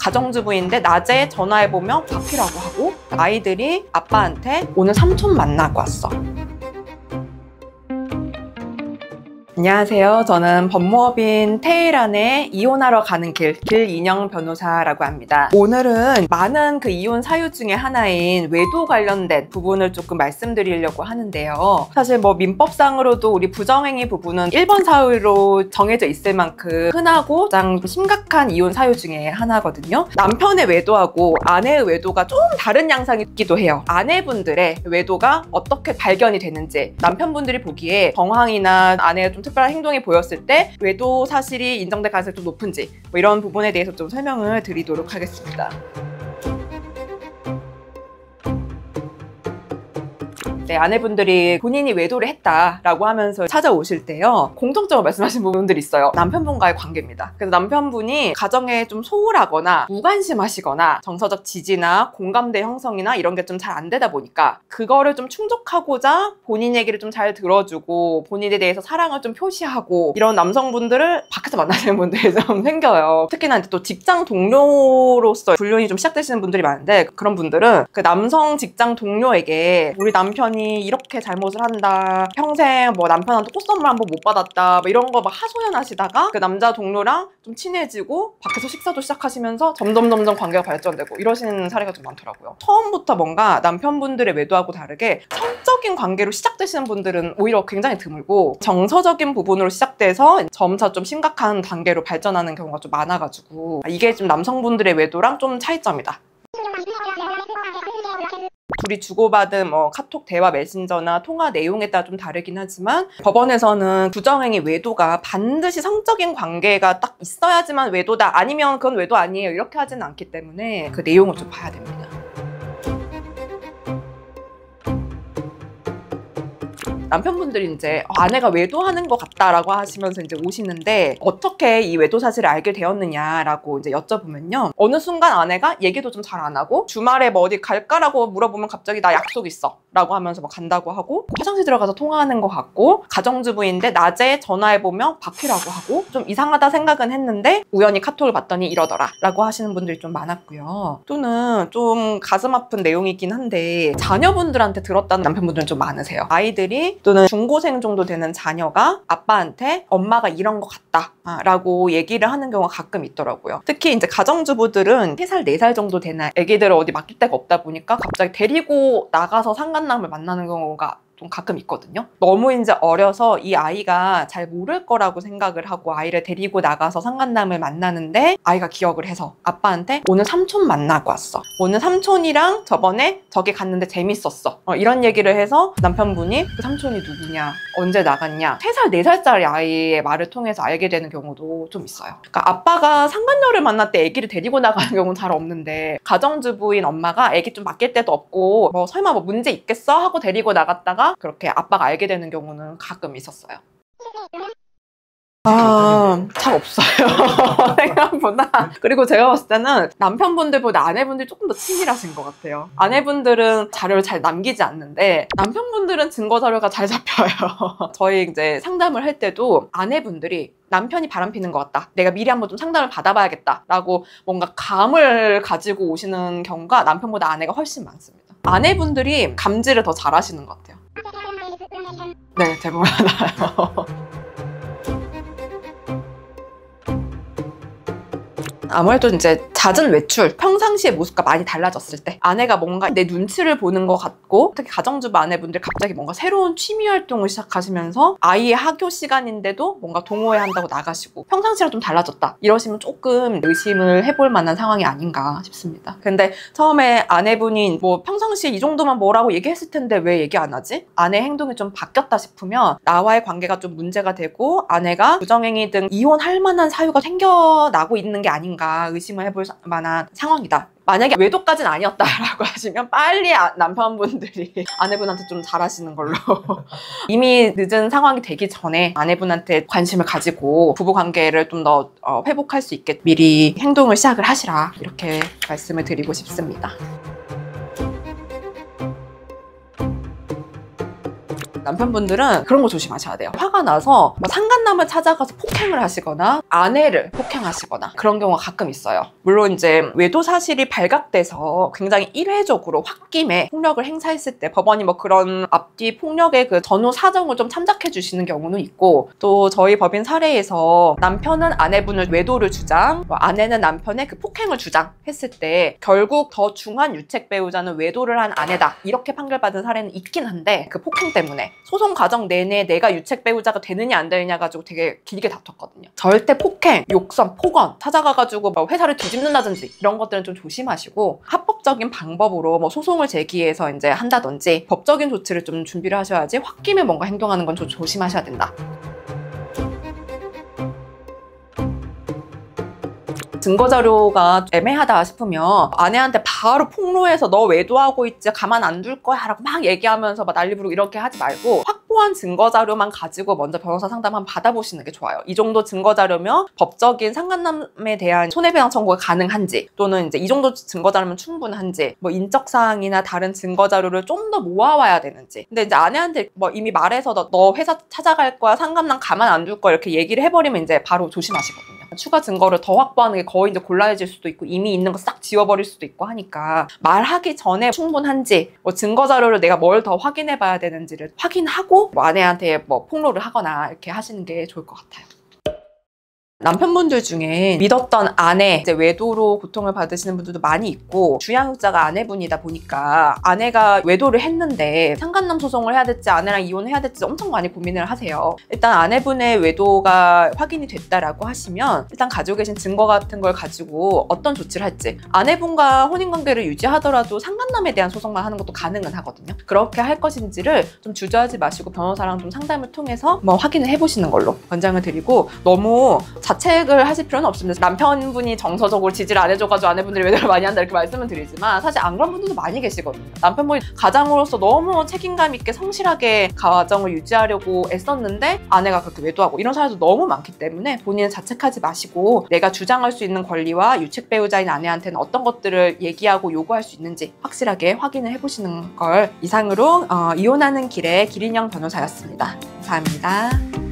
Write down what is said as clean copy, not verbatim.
가정주부인데 낮에 전화해보면 바뀌라고 하고, 아이들이 아빠한테 오늘 삼촌 만나고 왔어. 안녕하세요. 저는 법무법인 테헤란에 이혼하러 가는 길, 길인영 변호사라고 합니다. 오늘은 많은 그 이혼 사유 중에 하나인 외도 관련된 부분을 조금 말씀드리려고 하는데요. 사실 뭐 민법상으로도 우리 부정행위 부분은 1번 사유로 정해져 있을 만큼 흔하고 가장 심각한 이혼 사유 중에 하나거든요. 남편의 외도하고 아내의 외도가 좀 다른 양상이기도 해요. 아내분들의 외도가 어떻게 발견이 되는지, 남편분들이 보기에 정황이나 아내의 좀 특별한 행동이 보였을 때 외도 사실이 인정될 가능성이 좀 높은지, 뭐 이런 부분에 대해서 좀 설명을 드리도록 하겠습니다. 네, 아내분들이 본인이 외도를 했다라고 하면서 찾아오실 때요, 공통적으로 말씀하신 부분들이 있어요. 남편분과의 관계입니다. 그래서 남편분이 가정에 좀 소홀하거나 무관심하시거나 정서적 지지나 공감대 형성이나 이런 게 좀 잘 안 되다 보니까 그거를 좀 충족하고자 본인 얘기를 좀 잘 들어주고 본인에 대해서 사랑을 좀 표시하고, 이런 남성분들을 밖에서 만나시는 분들이 좀 생겨요. 특히나 또 직장 동료로서 불륜이 좀 시작되시는 분들이 많은데, 그런 분들은 그 남성 직장 동료에게 우리 남편이 이렇게 잘못을 한다, 평생 뭐 남편한테 꽃 선물 한 번 못 받았다, 뭐 이런 거 막 하소연하시다가 그 남자 동료랑 좀 친해지고 밖에서 식사도 시작하시면서 점점 관계가 발전되고 이러시는 사례가 좀 많더라고요. 처음부터 뭔가 남편분들의 외도하고 다르게 성적인 관계로 시작되시는 분들은 오히려 굉장히 드물고, 정서적인 부분으로 시작돼서 점차 좀 심각한 단계로 발전하는 경우가 좀 많아가지고, 이게 좀 남성분들의 외도랑 좀 차이점이다. 둘이 주고받은 뭐 카톡 대화 메신저나 통화 내용에 따라 좀 다르긴 하지만, 법원에서는 부정행위 외도가 반드시 성적인 관계가 딱 있어야지만 외도다, 아니면 그건 외도 아니에요, 이렇게 하지는 않기 때문에 그 내용을 좀 봐야 됩니다. 남편분들이 이제 아내가 외도하는 것 같다라고 하시면서 이제 오시는데, 어떻게 이 외도 사실을 알게 되었느냐라고 이제 여쭤보면요, 어느 순간 아내가 얘기도 좀 잘 안 하고, 주말에 뭐 어디 갈까라고 물어보면 갑자기 나 약속 있어 라고 하면서 뭐 간다고 하고, 화장실 들어가서 통화하는 것 같고, 가정주부인데 낮에 전화해보면 바뀌라고 하고, 좀 이상하다 생각은 했는데 우연히 카톡을 봤더니 이러더라 라고 하시는 분들이 좀 많았고요. 또는 좀 가슴 아픈 내용이긴 한데, 자녀분들한테 들었다는 남편분들은 좀 많으세요. 아이들이 또는 중고생 정도 되는 자녀가 아빠한테 엄마가 이런 것 같다 라고 얘기를 하는 경우가 가끔 있더라고요. 특히 이제 가정주부들은 3살, 4살 정도 되는 애기들을 어디 맡길 데가 없다 보니까 갑자기 데리고 나가서 상간남을 만나는 경우가 좀 가끔 있거든요. 너무 이제 어려서 이 아이가 잘 모를 거라고 생각을 하고 아이를 데리고 나가서 상간남을 만나는데, 아이가 기억을 해서 아빠한테 오늘 삼촌 만나고 왔어, 오늘 삼촌이랑 저번에 저기 갔는데 재밌었어, 이런 얘기를 해서 남편분이 그 삼촌이 누구냐, 언제 나갔냐, 3살, 4살짜리 아이의 말을 통해서 알게 되는 경우도 좀 있어요. 그러니까 아빠가 상간녀를 만날 때 아기를 데리고 나가는 경우는 잘 없는데, 가정주부인 엄마가 아기 좀 맡길 데도 없고 뭐 설마 뭐 문제 있겠어 하고 데리고 나갔다가 그렇게 아빠가 알게 되는 경우는 가끔 있었어요. 잘 없어요. 생각보다. 그리고 제가 봤을 때는 남편분들보다 아내분들이 조금 더 친밀하신 것 같아요. 아내분들은 자료를 잘 남기지 않는데 남편분들은 증거 자료가 잘 잡혀요. 저희 이제 상담을 할 때도 아내분들이 남편이 바람피는 것 같다, 내가 미리 한번 좀 상담을 받아봐야겠다 라고 뭔가 감을 가지고 오시는 경우가 남편보다 아내가 훨씬 많습니다. 아내분들이 감지를 더 잘하시는 것 같아요. 네, 대부분 알아요. 아무래도 이제 잦은 외출, 평상시의 모습과 많이 달라졌을 때, 아내가 뭔가 내 눈치를 보는 것 같고, 특히 가정주부 아내분들 갑자기 뭔가 새로운 취미 활동을 시작하시면서 아이의 학교 시간인데도 뭔가 동호회 한다고 나가시고 평상시랑 좀 달라졌다 이러시면 조금 의심을 해볼 만한 상황이 아닌가 싶습니다. 근데 처음에 아내분이 뭐 평상시에 이 정도만 뭐라고 얘기했을 텐데 왜 얘기 안 하지? 아내 행동이 좀 바뀌었다 싶으면 나와의 관계가 좀 문제가 되고 아내가 부정행위 등 이혼할 만한 사유가 생겨나고 있는 게 아닌가 의심을 해볼 만한 상황이다. 만약에 외도까지는 아니었다라고 하시면 빨리 남편분들이 아내분한테 좀 잘하시는 걸로 이미 늦은 상황이 되기 전에 아내분한테 관심을 가지고 부부관계를 좀 더 회복할 수 있게 미리 행동을 시작을 하시라, 이렇게 말씀을 드리고 싶습니다. 남편분들은 그런 거 조심하셔야 돼요. 화가 나서 뭐 상간남을 찾아가서 폭행을 하시거나 아내를 폭행하시거나 그런 경우가 가끔 있어요. 물론 이제 외도 사실이 발각돼서 굉장히 일회적으로 홧김에 폭력을 행사했을 때 법원이 뭐 그런 앞뒤 폭력의 그 전후 사정을 좀 참작해 주시는 경우는 있고, 또 저희 법인 사례에서 남편은 아내분을 외도를 주장, 아내는 남편의 그 폭행을 주장했을 때 결국 더 중한 유책 배우자는 외도를 한 아내다 이렇게 판결받은 사례는 있긴 한데, 그 폭행 때문에 소송 과정 내내 내가 유책 배우자가 되느냐 안 되느냐 가지고 되게 길게 다퉜거든요. 절대 폭행, 욕설, 폭언 찾아가가지고 뭐 회사를 뒤집는다든지 이런 것들은 좀 조심하시고, 합법적인 방법으로 뭐 소송을 제기해서 이제 한다든지 법적인 조치를 좀 준비를 하셔야지 홧김에 뭔가 행동하는 건 좀 조심하셔야 된다. 증거자료가 애매하다 싶으면 아내한테 바로 폭로해서 너 외도하고 있지 가만 안 둘 거야 라고 막 얘기하면서 막 난리 부르고 이렇게 하지 말고, 확보한 증거자료만 가지고 먼저 변호사 상담 한번 받아보시는 게 좋아요. 이 정도 증거자료면 법적인 상간남에 대한 손해배상 청구가 가능한지, 또는 이제 이 정도 증거자료면 충분한지, 뭐 인적사항이나 다른 증거자료를 좀 더 모아와야 되는지. 근데 이제 아내한테 뭐 이미 말해서 너 회사 찾아갈 거야, 상간남 가만 안 둘 거야 이렇게 얘기를 해버리면 이제 바로 조심하시거든요. 추가 증거를 더 확보하는 게 거의 이제 곤란해질 수도 있고, 이미 있는 거 싹 지워버릴 수도 있고 하니까 말하기 전에 충분한지, 뭐 증거 자료를 내가 뭘 더 확인해 봐야 되는지를 확인하고 뭐 아내한테 뭐 폭로를 하거나 이렇게 하시는 게 좋을 것 같아요. 남편분들 중에 믿었던 아내, 이제 외도로 고통을 받으시는 분들도 많이 있고, 주양육자가 아내분이다 보니까 아내가 외도를 했는데 상간남 소송을 해야 될지 아내랑 이혼해야 될지 엄청 많이 고민을 하세요. 일단 아내분의 외도가 확인이 됐다라고 하시면 일단 가지고 계신 증거 같은 걸 가지고 어떤 조치를 할지, 아내분과 혼인관계를 유지하더라도 상간남에 대한 소송만 하는 것도 가능은 하거든요. 그렇게 할 것인지를 좀 주저하지 마시고 변호사랑 좀 상담을 통해서 뭐 확인을 해보시는 걸로 권장을 드리고, 너무 자책을 하실 필요는 없습니다. 남편분이 정서적으로 지지를 안 해줘가지고 아내분들이 외도를 많이 한다 이렇게 말씀을 드리지만, 사실 안 그런 분들도 많이 계시거든요. 남편분이 가장으로서 너무 책임감 있게 성실하게 가정을 유지하려고 애썼는데 아내가 그렇게 외도하고 이런 사례도 너무 많기 때문에 본인은 자책하지 마시고, 내가 주장할 수 있는 권리와 유책 배우자인 아내한테는 어떤 것들을 얘기하고 요구할 수 있는지 확실하게 확인을 해보시는 걸. 이상으로 이혼하는 길의 기린영 변호사였습니다. 감사합니다.